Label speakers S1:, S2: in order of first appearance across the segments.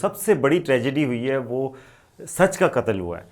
S1: سب سے بڑی ٹریجڈی ہوئی ہے وہ سچ کا قتل ہوا ہے.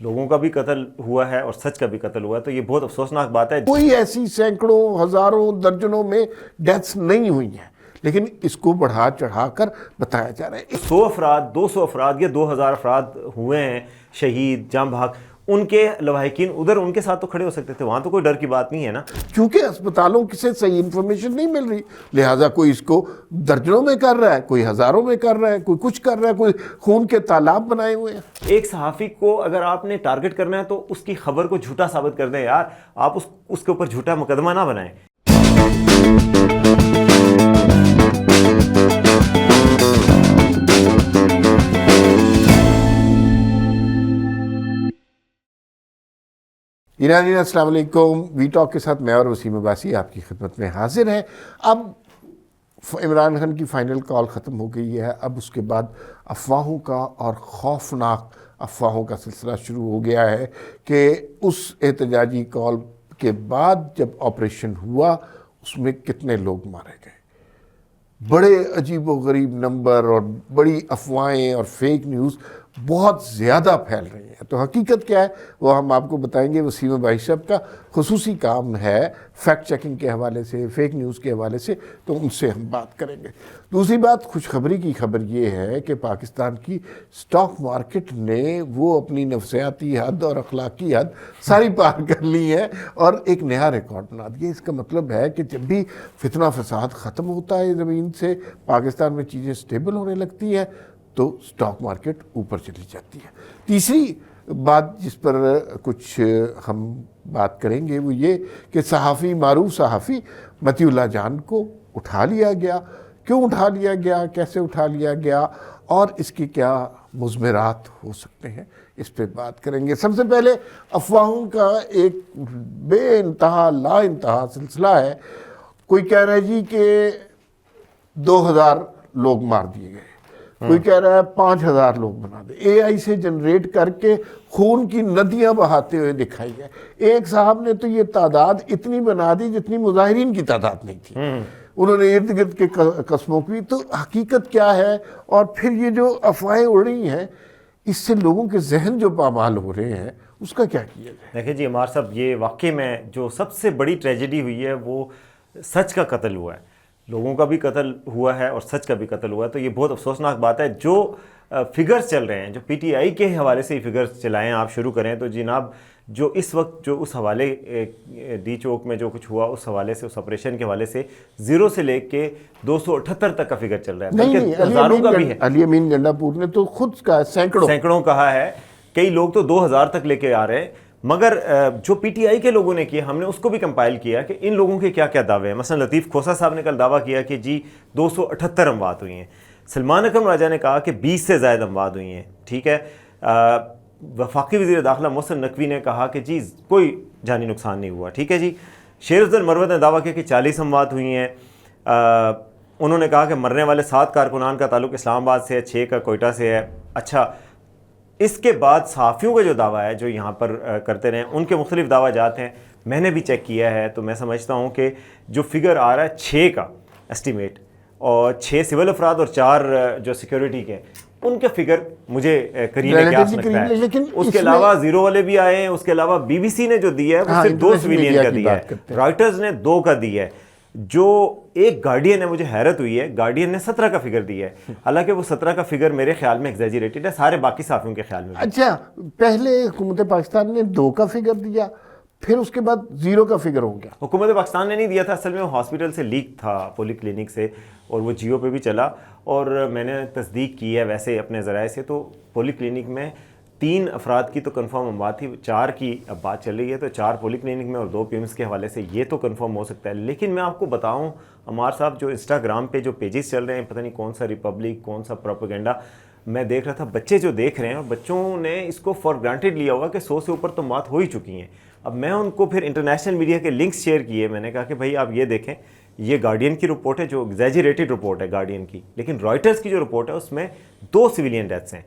S1: لوگوں کا بھی قتل ہوا ہے اور سچ کا بھی قتل ہوا ہے, تو یہ بہت افسوسناک بات ہے.
S2: کوئی ایسی سینکڑوں ہزاروں درجنوں میں ڈیتھس نہیں ہوئی ہیں, لیکن اس کو بڑھا چڑھا کر بتایا جا رہا ہے.
S1: 100 افراد 200 افراد یا 2000 افراد ہوئے ہیں شہید جاں بحق, ان کے لواحقین ادھر ان کے ساتھ تو کھڑے ہو سکتے تھے, وہاں تو کوئی ڈر کی بات نہیں ہے نا.
S2: کیونکہ اسپتالوں سے صحیح انفارمیشن نہیں مل رہی, لہٰذا کوئی اس کو درجنوں میں کر رہا ہے, کوئی ہزاروں میں کر رہا ہے, کوئی کچھ کر رہا ہے, کوئی خون کے تالاب بنائے ہوئے ہیں.
S1: ایک صحافی کو اگر آپ نے ٹارگٹ کرنا ہے تو اس کی خبر کو جھوٹا ثابت کر دیں یار, آپ اس کے اوپر جھوٹا مقدمہ نہ بنائیں.
S2: ناظرین السلام علیکم. وی ٹاک کے ساتھ میں اور وسیم عباسی آپ کی خدمت میں حاضر ہیں. اب عمران خان کی فائنل کال ختم ہو گئی ہے, اب اس کے بعد افواہوں کا اور خوفناک افواہوں کا سلسلہ شروع ہو گیا ہے کہ اس احتجاجی کال کے بعد جب آپریشن ہوا اس میں کتنے لوگ مارے گئے. بڑے عجیب و غریب نمبر اور بڑی افواہیں اور فیک نیوز بہت زیادہ پھیل رہی ہیں. تو حقیقت کیا ہے وہ ہم آپ کو بتائیں گے. وسیم بھائی صاحب کا خصوصی کام ہے فیکٹ چیکنگ کے حوالے سے, فیک نیوز کے حوالے سے, تو ان سے ہم بات کریں گے. دوسری بات, خوشخبری کی خبر یہ ہے کہ پاکستان کی سٹاک مارکیٹ نے وہ اپنی نفسیاتی حد اور اخلاقی حد ساری پار کر لی ہے اور ایک نیا ریکارڈ بنا دیا. اس کا مطلب ہے کہ جب بھی فتنہ فساد ختم ہوتا ہے زمین سے, پاکستان میں چیزیں سٹیبل ہونے لگتی ہیں تو سٹاک مارکیٹ اوپر چلی جاتی ہے. تیسری بات جس پر کچھ ہم بات کریں گے وہ یہ کہ صحافی, معروف صحافی متی اللہ جان کو اٹھا لیا گیا. کیوں اٹھا لیا گیا, کیسے اٹھا لیا گیا اور اس کے کیا مضمرات ہو سکتے ہیں, اس پہ بات کریں گے. سب سے پہلے افواہوں کا ایک بے انتہا لا انتہا سلسلہ ہے. کوئی کہہ رہا ہے جی کہ 2000 لوگ مار دیے گئے, کوئی کہہ رہا ہے 5000 لوگ بنا دے. اے آئی سے جنریٹ کر کے خون کی ندیاں بہاتے ہوئے دکھائی گئے. ایک صاحب نے تو یہ تعداد اتنی بنا دی جتنی مظاہرین کی تعداد نہیں تھی. انہوں نے ارد گرد کے قسموں کی. تو حقیقت کیا ہے اور پھر یہ جو افواہیں اڑ رہی ہیں اس سے لوگوں کے ذہن جو پامال ہو رہے ہیں اس کا کیا کیا جائے؟
S1: دیکھیں جی عمار صاحب, یہ واقعی میں جو سب سے بڑی ٹریجڈی ہوئی ہے وہ سچ کا قتل ہوا ہے. لوگوں کا بھی قتل ہوا ہے اور سچ کا بھی قتل ہوا ہے, تو یہ بہت افسوسناک بات ہے. جو فگرز چل رہے ہیں, جو پی ٹی آئی کے حوالے سے فگرز چلائیں آپ شروع کریں, تو جناب جو اس وقت جو اس حوالے ڈی چوک میں جو کچھ ہوا اس حوالے سے, اس آپریشن کے حوالے سے 0 سے لے کے 278 تک کا فگر چل رہا ہے, بلکہ ہزاروں کا بھی ہے.
S2: علی امین گنڈا پور نے تو خود کا
S1: سینکڑوں کہا ہے, کئی لوگ تو 2000 تک لے کے آ رہے ہیں. مگر جو پی ٹی آئی کے لوگوں نے کیا, ہم نے اس کو بھی کمپائل کیا کہ ان لوگوں کے کیا کیا دعوے ہیں. مثلا لطیف کھوسا صاحب نے کل دعویٰ کیا کہ جی 278 اموات ہوئی ہیں. سلمان اکرم راجہ نے کہا کہ 20 سے زائد اموات ہوئی ہیں. ٹھیک ہے. وفاقی وزیر داخلہ محسن نقوی نے کہا کہ جی کوئی جانی نقصان نہیں ہوا. ٹھیک ہے جی. شیر افضل مروت نے دعویٰ کیا کہ 40 اموات ہوئی ہیں. انہوں نے کہا کہ مرنے والے 7 کارکنان کا تعلق اسلام آباد سے ہے, 6 کا کوئٹہ سے ہے. اچھا, اس کے بعد صحافیوں کا جو دعویٰ ہے جو یہاں پر کرتے رہے, ان کے مختلف دعویٰ جات ہیں. میں نے بھی چیک کیا ہے تو میں سمجھتا ہوں کہ جو فگر آ رہا ہے 6 کا اسٹیمیٹ, اور 6 سول افراد اور 4 جو سیکیورٹی کے, ان کے فگر مجھے قریب قیاس لگتا ہے.
S2: لیکن
S1: اس کے علاوہ 0 والے بھی آئے ہیں. اس کے علاوہ بی بی سی نے جو دیا ہے وہ صرف 2 سویلین کا دیا ہے, رائٹرز نے 2 کا دیا ہے. جو ایک گارڈین ہے, مجھے حیرت ہوئی ہے, گارڈین نے 17 کا فگر دیا ہے, حالانکہ وہ 17 کا فگر میرے خیال میں ایگزیجریٹڈ ہے, سارے باقی صحافیوں کے خیال میں.
S2: اچھا, پہلے حکومت پاکستان نے 2 کا فگر دیا, پھر اس کے بعد 0 کا فگر ہو گیا.
S1: حکومت پاکستان نے نہیں دیا تھا, اصل میں وہ ہاسپٹل سے لیک تھا, پولی کلینک سے, اور وہ جیو پہ بھی چلا, اور میں نے تصدیق کی ہے ویسے اپنے ذرائع سے. تو پولی کلینک میں 3 افراد کی تو کنفرم اموات تھی, 4 کی اب بات چل رہی ہے, تو 4 پولی کلینک میں اور 2 پیمز کے حوالے سے یہ تو کنفرم ہو سکتا ہے. لیکن میں آپ کو بتاؤں عمار صاحب, جو انسٹاگرام پہ جو پیجز چل رہے ہیں, پتہ نہیں کون سا ریپبلک, کون سا پروپیگنڈا, میں دیکھ رہا تھا, بچے جو دیکھ رہے ہیں, اور بچوں نے اس کو فار گرانٹیڈ لیا ہوگا کہ 100 سے اوپر تو موت ہو ہی چکی ہیں. اب میں ان کو پھر انٹرنیشنل میڈیا کے لنکس شیئر کیے, میں نے کہا کہ بھائی آپ یہ دیکھیں, یہ گارڈین کی رپورٹ ہے جو ایگزیجریٹڈ رپورٹ ہے گارڈین کی, لیکن رائٹرز کی جو رپورٹ ہے اس میں 2 سویلین ڈیتھس ہیں.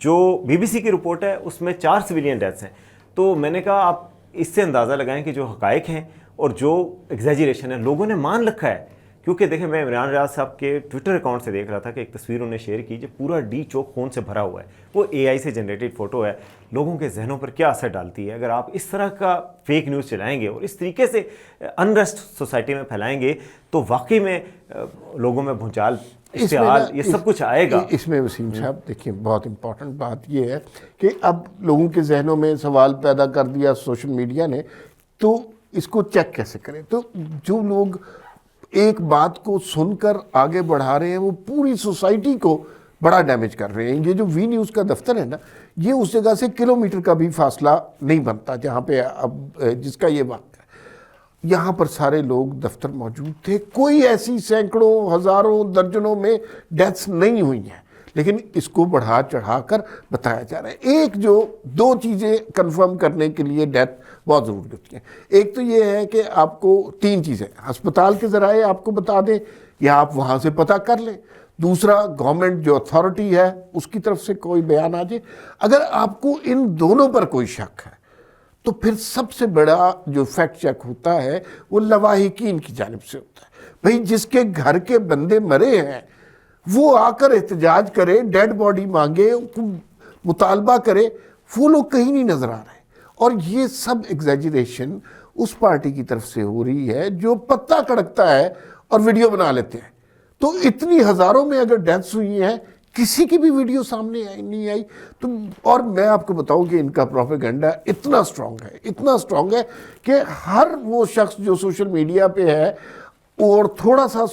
S1: جو بی بی سی کی رپورٹ ہے اس میں 4 سویلین ڈیتھس ہیں. تو میں نے کہا آپ اس سے اندازہ لگائیں کہ جو حقائق ہیں اور جو ایگزیجریشن ہے, لوگوں نے مان رکھا ہے کیونکہ دیکھیں میں عمران ریاض صاحب کے ٹویٹر اکاؤنٹ سے دیکھ رہا تھا کہ ایک تصویر انہوں نے شیئر کی جو پورا ڈی چوک خون سے بھرا ہوا ہے، وہ اے آئی سے جنریٹڈ فوٹو ہے، لوگوں کے ذہنوں پر کیا اثر ڈالتی ہے اگر آپ اس طرح کا فیک نیوز چلائیں گے اور اس طریقے سے انریسٹ سوسائٹی میں پھیلائیں گے تو واقعی میں لوگوں میں بھونچال، اشتعال، یہ سب کچھ آئے گا۔
S2: اس میں وسیم صاحب دیکھیں بہت امپورٹنٹ بات یہ ہے کہ اب لوگوں کے ذہنوں میں سوال پیدا کر دیا سوشل میڈیا نے، تو اس کو چیک کیسے کریں؟ تو جو لوگ ایک بات کو سن کر آگے بڑھا رہے ہیں وہ پوری سوسائٹی کو بڑا ڈیمیج کر رہے ہیں۔ یہ جو وی نیوز کا دفتر ہے نا، یہ اس جگہ سے کلومیٹر کا بھی فاصلہ نہیں بنتا جہاں پہ اب جس کا یہ واقعہ ہے، یہاں پر سارے لوگ دفتر موجود تھے، کوئی ایسی سینکڑوں ہزاروں درجنوں میں ڈیتھس نہیں ہوئی ہیں، لیکن اس کو بڑھا چڑھا کر بتایا جا رہا ہے۔ ایک جو دو چیزیں کنفرم کرنے کے لیے ڈیتھ بہت ضروری ہوتی ہیں، ایک تو یہ ہے کہ آپ کو تین چیزیں ہسپتال کے ذرائع آپ کو بتا دیں یا آپ وہاں سے پتہ کر لیں، دوسرا گورنمنٹ جو اتھارٹی ہے اس کی طرف سے کوئی بیان آ جائے۔ اگر آپ کو ان دونوں پر کوئی شک ہے تو پھر سب سے بڑا جو فیکٹ چیک ہوتا ہے وہ لواحقین کی جانب سے ہوتا ہے۔ بھئی جس کے گھر کے بندے مرے ہیں وہ آ کر احتجاج کرے، ڈیڈ باڈی مانگے، مطالبہ کرے، وہ لوگ کہیں نہیں نظر آ رہے۔ اور یہ سب ایگزیجریشن اس پارٹی کی طرف سے ہو رہی ہے جو پتہ کڑکتا ہے اور ویڈیو بنا لیتے ہیں۔ تو اتنی ہزاروں میں اگر ڈیتھس ہوئی ہیں، کسی کی بھی ویڈیو سامنے نہیں آئی تو، اور میں آپ کو بتاؤں کہ ان کا پروپیگنڈا اتنا سٹرونگ ہے کہ ہر وہ شخص جو سوشل میڈیا پہ ہے اور تھوڑا سا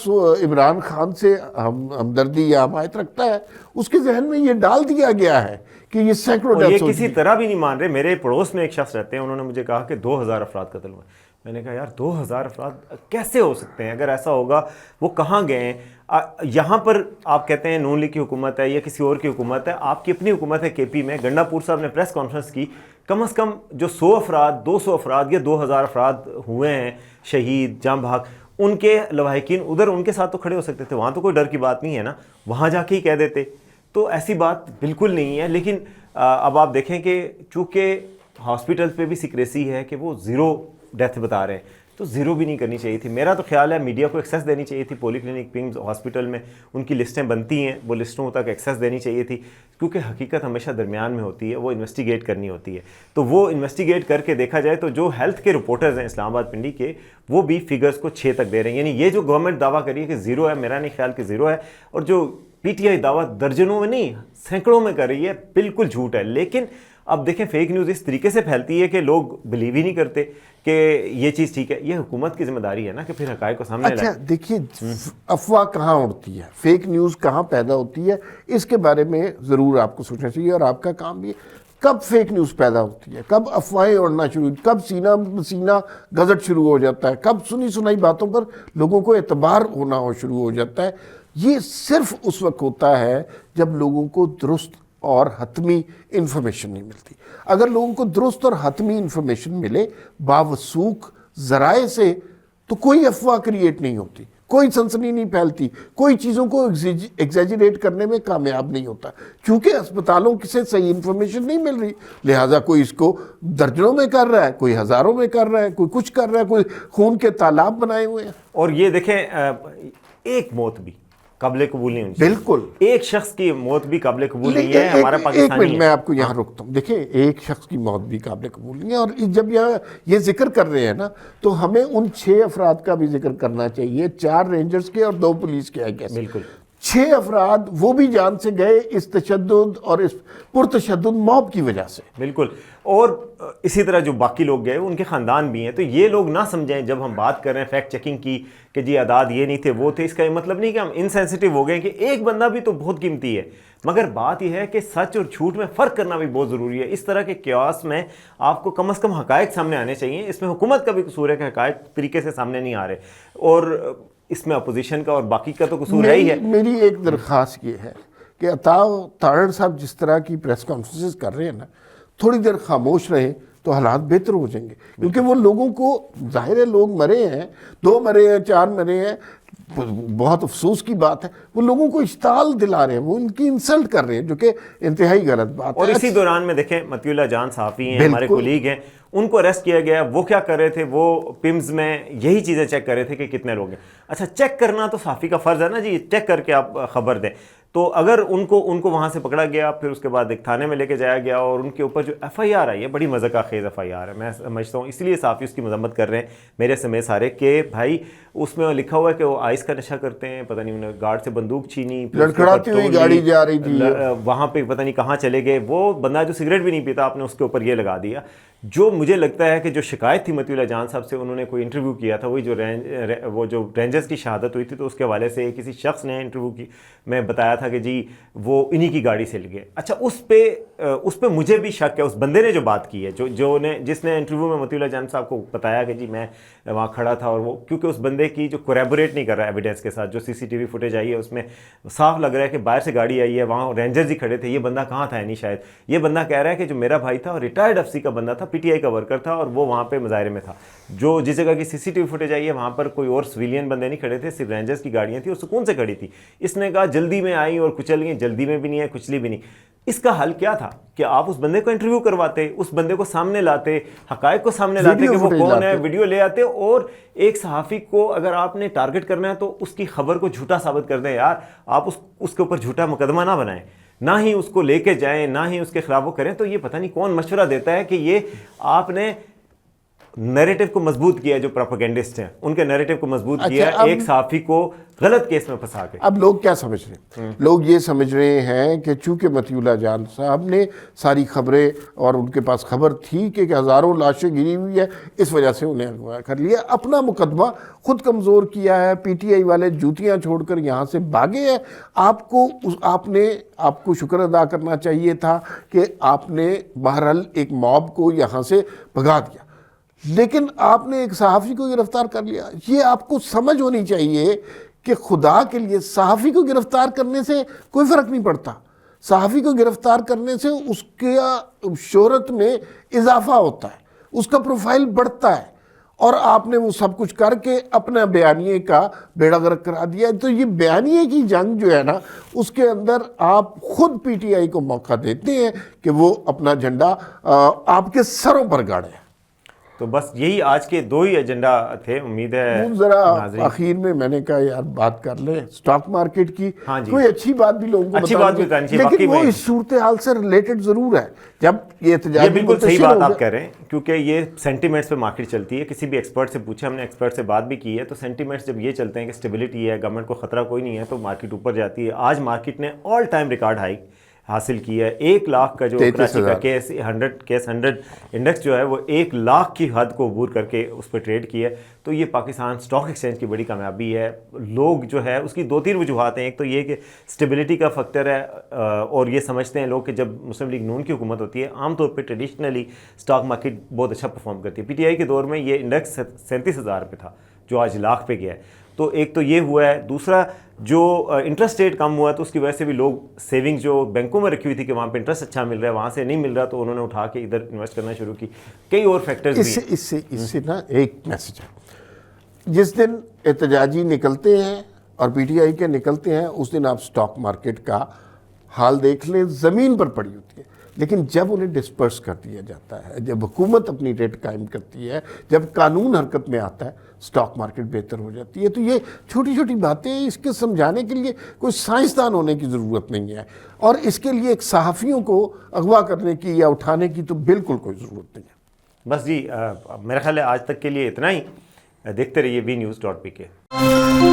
S2: عمران خان سے ہمدردی یا حمایت رکھتا ہے، اس کے ذہن میں یہ ڈال دیا گیا ہے کہ یہ سینکڑوں
S1: اور یہ
S2: ڈیتھس ہو
S1: کسی طرح بھی نہیں مان رہے۔ میرے پڑوس میں ایک شخص رہتے ہیں، انہوں نے مجھے کہا کہ 2000 افراد قتل ہوئے۔ میں نے کہا یار 2000 افراد کیسے ہو سکتے ہیں؟ اگر ایسا ہوگا وہ کہاں گئے ہیں؟ یہاں پر آپ کہتے ہیں نون لیگ کی حکومت ہے یا کسی اور کی حکومت ہے، آپ کی اپنی حکومت ہے کے پی میں۔ گنڈا پور صاحب نے پریس کانفرنس کی، کم از کم جو 100 افراد 200 افراد یا 2000 افراد ہوئے ہیں شہید جاں بحق، ان کے لواحقین ادھر ان کے ساتھ تو کھڑے ہو سکتے تھے، وہاں تو کوئی ڈر کی بات نہیں ہے نا، وہاں جا کے ہی کہہ دیتے۔ تو ایسی بات بالکل نہیں ہے۔ لیکن اب آپ دیکھیں کہ چونکہ ہاسپٹل پہ بھی سیکریسی ہے کہ وہ 0 ڈیتھ بتا رہے ہیں، تو 0 بھی نہیں کرنی چاہیے تھی۔ میرا تو خیال ہے میڈیا کو ایکسیس دینی چاہیے تھی، پولی کلینک پنگز ہاسپٹل میں ان کی لسٹیں بنتی ہیں، وہ لسٹوں تک ایکسیس دینی چاہیے تھی، کیونکہ حقیقت ہمیشہ درمیان میں ہوتی ہے، وہ انویسٹیگیٹ کرنی ہوتی ہے۔ تو وہ انویسٹیگیٹ کر کے دیکھا جائے تو جو ہیلتھ کے رپورٹرز ہیں اسلام آباد پنڈی کے، وہ بھی فگرز کو 6 تک دے رہے ہیں۔ یعنی یہ جو گورنمنٹ دعویٰ کری ہے کہ 0 ہے، میرا نہیں خیال کہ 0 ہے، اور جو پی ٹی آئی دعویٰ درجنوں میں نہیں سینکڑوں میں کر رہی ہے، بالکل جھوٹ ہے۔ لیکن اب دیکھیں فیک نیوز اس طریقے سے پھیلتی ہے کہ لوگ بلیو ہی نہیں کرتے کہ یہ چیز ٹھیک ہے۔ یہ حکومت کی ذمہ داری ہے نا کہ پھر حقائق کو سامنے لائے۔
S2: اچھا دیکھیے، افواہ کہاں اڑتی ہے، فیک نیوز کہاں پیدا ہوتی ہے، اس کے بارے میں ضرور آپ کو سوچنا چاہیے، اور آپ کا کام بھی ہے۔ کب فیک نیوز پیدا ہوتی ہے، کب افواہیں اڑنا شروع، کب سینہ گزٹ شروع ہو جاتا ہے، کب سنی سنائی باتوں پر لوگوں کو اعتبار ہونا شروع ہو جاتا ہے، یہ صرف اس وقت ہوتا ہے جب لوگوں کو درست اور حتمی انفارمیشن نہیں ملتی۔ اگر لوگوں کو درست اور حتمی انفارمیشن ملے باوثوق ذرائع سے، تو کوئی افواہ کریٹ نہیں ہوتی، کوئی سنسنی نہیں پھیلتی، کوئی چیزوں کو ایگزیجریٹ کرنے میں کامیاب نہیں ہوتا، کیونکہ اسپتالوں سے صحیح انفارمیشن نہیں مل رہی، لہٰذا کوئی اس کو درجنوں میں کر رہا ہے، کوئی ہزاروں میں کر رہا ہے، کوئی کچھ کر رہا ہے، کوئی خون کے تالاب بنائے ہوئے ہیں۔
S1: اور یہ دیکھیں ایک موت بھی قابل قبول نہیں ہونی چاہیے۔
S2: بالکل،
S1: ایک شخص کی موت بھی قابل قبول نہیں ہے، ہمارا
S2: ایک
S1: پاکستانی
S2: منٹ
S1: ہے۔
S2: میں آپ کو یہاں روکتا ہوں۔ دیکھیں ایک شخص کی موت بھی قابل قبول نہیں ہے، اور جب یہ ذکر کر رہے ہیں نا تو ہمیں ان 6 افراد کا بھی ذکر کرنا چاہیے، 4 رینجرز کے اور 2 پولیس کے آئی گیس۔
S1: بالکل
S2: 6 افراد وہ بھی جان سے گئے اس تشدد اور اس پرتشدد موب کی وجہ سے۔
S1: بالکل، اور اسی طرح جو باقی لوگ گئے ان کے خاندان بھی ہیں۔ تو یہ لوگ نہ سمجھیں جب ہم بات کر رہے ہیں فیکٹ چیکنگ کی کہ جی اعداد یہ نہیں تھے وہ تھے، اس کا یہ مطلب نہیں کہ ہم انسینسٹیو ہو گئے کہ ایک بندہ بھی تو بہت قیمتی ہے، مگر بات یہ ہے کہ سچ اور جھوٹ میں فرق کرنا بھی بہت ضروری ہے۔ اس طرح کے کیاس میں آپ کو کم از کم حقائق سامنے آنے چاہیے۔ اس میں حکومت کا بھی قصور ہے کہ حقائق طریقے سے سامنے نہیں آ رہے، اور اس میں اپوزیشن کا اور باقی کا تو قصور ہے ہی ہے۔
S2: میری ایک درخواست یہ ہے کہ عطا تارڑ صاحب جس طرح کی پریس کانفرنسز کر رہے ہیں نا، تھوڑی دیر خاموش رہیں، تو حالات بہتر ہو جائیں گے. کیونکہ وہ لوگوں کو ظاہر ہے لوگ مرے ہیں, 2 مرے ہیں, 4 مرے ہیں, بہت افسوس کی بات ہے, وہ لوگوں کو اشتعال دلا رہے ہیں, وہ ان کی انسلٹ کر رہے ہیں, جو کہ انتہائی غلط بات ہے.
S1: اور اسی دوران میں دیکھیں مطیع اللہ جان صحافی ہیں, ہمارے کولیگ ہیں, ان کو اریسٹ کیا گیا. وہ کیا کر رہے تھے؟ وہ پمز میں یہی چیزیں چیک کر رہے تھے کہ کتنے لوگ ہیں. اچھا چیک کرنا تو صحافی کا فرض ہے نا جی, چیک کر کے آپ خبر دیں. تو اگر ان کو وہاں سے پکڑا گیا, پھر اس کے بعد ایک تھانے میں لے کے جایا گیا, اور ان کے اوپر جو ایف آئی آر آئی ہے بڑی مذاق خیز ایف آئی آر ہے, میں سمجھتا ہوں اس لیے صحافی اس کی مذمت کر رہے ہیں میرے سمیت سارے, کہ بھائی اس میں لکھا ہوا ہے کہ وہ آئس کا نشہ کرتے ہیں, پتہ نہیں انہوں نے گارڈ سے بندوق چھینی,
S2: لڑکھڑاتی ہوئی گاڑی جا رہی تھی,
S1: وہاں پہ پتہ نہیں کہاں چلے گئے. وہ بندہ جو سگریٹ بھی نہیں پیتا, آپ نے اس کے اوپر یہ لگا دیا. جو مجھے لگتا ہے کہ جو شکایت تھی مطیع اللہ جان صاحب سے, انہوں نے کوئی انٹرویو کیا تھا, وہی وہ جو رینجرز کی شہادت ہوئی تھی, تو اس کے حوالے سے کسی شخص نے انٹرویو کی میں بتایا تھا کہ جی وہ انہی کی گاڑی سے لگے. اچھا اس پہ مجھے بھی شک ہے, اس بندے نے جو بات کی ہے, جس نے انٹرویو میں مطیع اللہ جان صاحب کو بتایا کہ جی میں وہاں کھڑا تھا, اور وہ کیونکہ اس بندے کی جو کوریبوریٹ نہیں کر رہا ایویڈنس کے ساتھ, جو سی سی ٹی وی فوٹیج آئی ہے اس میں صاف لگ رہا ہے کہ باہر سے گاڑی آئی ہے, وہاں رینجرز ہی کھڑے تھے, یہ بندہ کہاں تھا نہیں شاید. یہ بندہ کہہ رہا ہے کہ جو میرا بھائی تھا اور ریٹائرڈ اف سی کا بندہ تھا, پی ٹی آئی کا ورکر تھا, اور وہ وہاں پہ مظاہرے میں تھا. جو جس جگہ کی سی سی ٹی وی فوٹیج آئی ہے وہاں پر کوئی اور سویلین بندے نہیں کھڑے تھے, صرف رینجرز کی گاڑیاں تھیں, اور سکون سے کھڑی تھی. اس نے کہا جلدی میں آئی اور کچل گئی, جلدی میں بھی نہیں ہے, کچلی بھی نہیں. اس کا حل کیا تھا کہ آپ اس بندے کو انٹرویو کرواتے, اس بندے کو سامنے لاتے, حقائق کو سامنے لاتے کہ وہ کون ہے, ویڈیو لے آتے. اور ایک صحافی کو اگر آپ نے ٹارگٹ کرنا ہے تو اس کی خبر کو جھوٹا ثابت کر دیں یار, آپ اس کے اوپر جھوٹا مقدمہ نہ بنائیں, نہ ہی اس کو لے کے جائیں, نہ ہی اس کے خلاف وہ کریں. تو یہ پتہ نہیں کون مشورہ دیتا ہے کہ یہ آپ نے نیریٹو کو مضبوط کیا, جو پروپیگنڈسٹ ہیں ان کے نیریٹو کو مضبوط کیا ایک صحافی کو غلط کیس میں پھنسا کے.
S2: اب لوگ کیا سمجھ رہے ہیں؟ لوگ یہ سمجھ رہے ہیں کہ چونکہ مطیع اللہ جان صاحب نے ساری خبریں, اور ان کے پاس خبر تھی کہ ہزاروں لاشیں گری ہوئی ہے, اس وجہ سے انہیں اغوا کر لیا, اپنا مقدمہ خود کمزور کیا ہے. پی ٹی آئی والے جوتیاں چھوڑ کر یہاں سے بھاگے ہیں. آپ کو شکر ادا کرنا چاہیے تھا کہ آپ نے بہرحال ایک موب کو یہاں سے بھگا دیا, لیکن آپ نے ایک صحافی کو گرفتار کر لیا. یہ آپ کو سمجھ ہونی چاہیے کہ خدا کے لیے صحافی کو گرفتار کرنے سے کوئی فرق نہیں پڑتا. صحافی کو گرفتار کرنے سے اس کے شہرت میں اضافہ ہوتا ہے, اس کا پروفائل بڑھتا ہے, اور آپ نے وہ سب کچھ کر کے اپنا بیانیے کا بیڑا غرق کرا دیا. تو یہ بیانیے کی جنگ جو ہے نا, اس کے اندر آپ خود پی ٹی آئی کو موقع دیتے ہیں کہ وہ اپنا جھنڈا آپ کے سروں پر گاڑے.
S1: تو بس یہی آج کے 2 ہی ایجنڈا تھے. امید ہے
S2: ذرا آخر میں نے کہا یار بات کر لیں اسٹاک مارکیٹ کی. کوئی اچھی بات بھی لوگوں کو
S1: اچھی بات بھی کرنی چاہیے,
S2: لیکن وہ اس صورتحال سے ریلیٹڈ ضرور ہے. جب یہ احتجاج,
S1: یہ بالکل صحیح بات آپ کہہ رہے ہیں, کیونکہ یہ سینٹیمنٹس پہ مارکیٹ چلتی ہے. کسی بھی ایکسپرٹ سے پوچھے, ہم نے ایکسپرٹ سے بات بھی کی ہے, تو سینٹیمنٹس جب یہ چلتے ہیں کہ اسٹیبلٹی ہے, گورنمنٹ کو خطرہ کوئی نہیں ہے, تو مارکیٹ اوپر جاتی ہے. آج مارکیٹ نے آل ٹائم ریکارڈ ہائی حاصل کیا ہے. 1 لاکھ کا جو کراچی کا کیس 100 انڈیکس جو ہے وہ 1 لاکھ کی حد کو عبور کر کے اس پہ ٹریڈ کی ہے. تو یہ پاکستان اسٹاک ایکسچینج کی بڑی کامیابی ہے. لوگ جو ہے اس کی 2-3 وجوہات ہیں. ایک تو یہ کہ اسٹیبلٹی کا فیکٹر ہے, اور یہ سمجھتے ہیں لوگ کہ جب مسلم لیگ نون کی حکومت ہوتی ہے عام طور پہ ٹریڈیشنلی اسٹاک مارکیٹ بہت اچھا پرفارم کرتی ہے. پی ٹی آئی کے دور میں یہ انڈیکس 37,000 پہ تھا, جو آج لاکھ پہ گیا ہے. تو ایک تو یہ ہوا ہے. دوسرا جو انٹرسٹ ریٹ کم ہوا ہے, تو اس کی وجہ سے بھی لوگ سیونگ جو بینکوں میں رکھی ہوئی تھی کہ وہاں پہ انٹرسٹ اچھا مل رہا ہے, وہاں سے نہیں مل رہا, تو انہوں نے اٹھا کے ادھر انویسٹ کرنا شروع کی. کئی اور فیکٹرز بھی.
S2: اس سے نا ایک میسج ہے, جس دن احتجاجی نکلتے ہیں اور پی ٹی آئی کے نکلتے ہیں, اس دن آپ اسٹاک مارکیٹ کا حال دیکھ لیں, زمین پر پڑی ہوتی ہے. لیکن جب انہیں ڈسپرس کر دیا جاتا ہے, جب حکومت اپنی ریٹ قائم کرتی ہے, جب قانون حرکت میں آتا ہے, اسٹاک مارکیٹ بہتر ہو جاتی ہے. تو یہ چھوٹی چھوٹی باتیں, اس کے سمجھانے کے لیے کوئی سائنسدان ہونے کی ضرورت نہیں ہے, اور اس کے لیے ایک صحافیوں کو اغوا کرنے کی یا اٹھانے کی تو بالکل کوئی ضرورت نہیں ہے.
S1: بس جی, میرا خیال ہے آج تک کے لیے اتنا ہی. دیکھتے رہیے WeNews.pk.